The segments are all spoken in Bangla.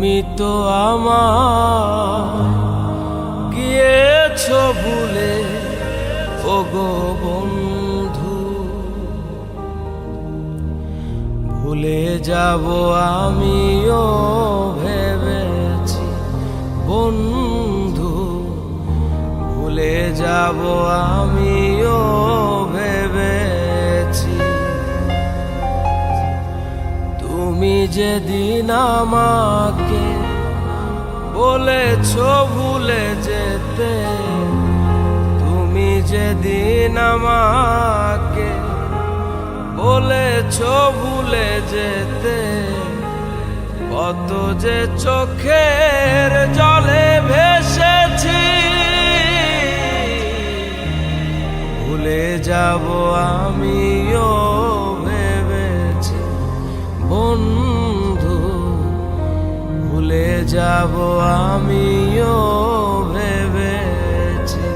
তুমি তো আমার গিয়েছো ভুলে, ওগো বন্ধু। ভুলে যাব আমিও ভেবেছি বন্ধু, ভুলে যাব আমিও ভেবেছি। তুমি যেদিন আমাকে বলেছো ভুলে যেতে, তুমি যেদিন আমাকে বলেছো ভুলে যেতে, কত যে চোখের জলে ভেসেছি। ভুলে যাব আমিও ভেবেছি বন্ধু, ভুলে যাব আমিও ভেবেছি।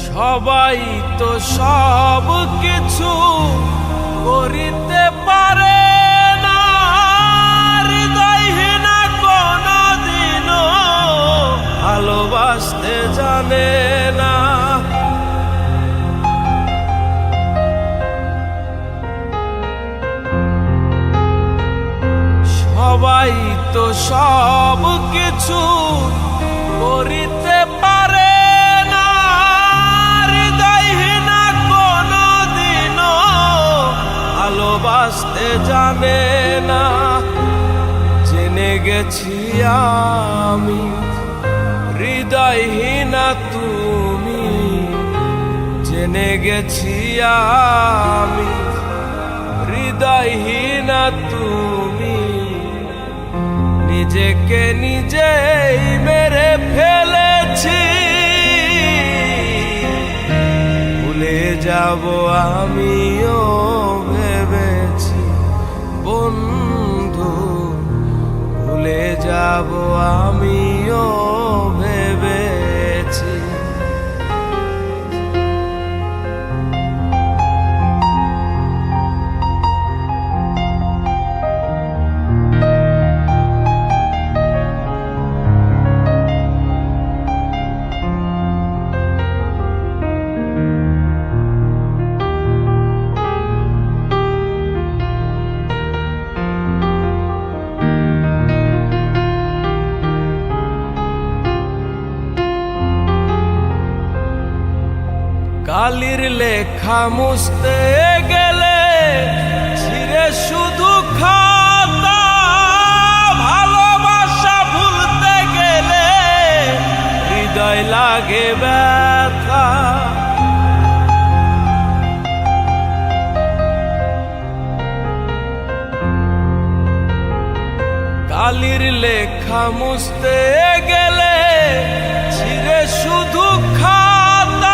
সবাই তো সব কিছু করিতে পারে না, হৃদয়হীন কোনদিনও ভালোবাসতে জানে না। সবাই তো সব কিছু করিতে পারে, ভালোবাসতে জানে না। জেনে গেছি আমি হৃদয়হীনা তুমি, জেনে গেছি আমি হৃদয়হীনা তুমি। নিজেকে নিজেই মেরে ফেলেছি, ভুলে যাব আমিও ভেবেছি বন্ধু, ভুলে যাব আমিও ভেবেছি। কালির লেখা মুছতে গেলে ছিঁড়ে শুধু খাতা, ভালোবাসা ভুলতে গেলে হৃদয় লাগে ব্যথা। কালির লেখা মুছতে গেলে ছিঁড়ে শুধু খাতা,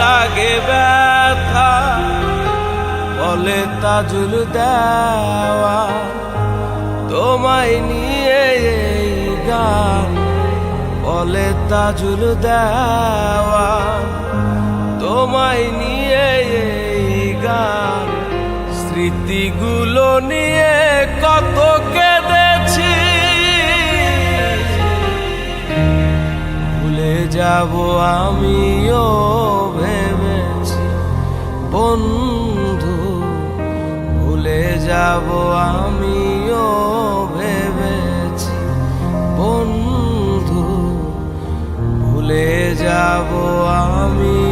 লাগে ব্যথা। বলে তাজুল দেওয়া তোমায় নিয়ে এই গান, বলে তাজুল দেওয়া তোমায় নিয়ে এই গান। স্মৃতিগুলো নিয়ে কত কেঁদেছি, ভুলে যাব আমিও ভেবেছি বন্ধু, ভুলে যাব আমিও ভেবেছি বন্ধু, ভুলে যাব আমি।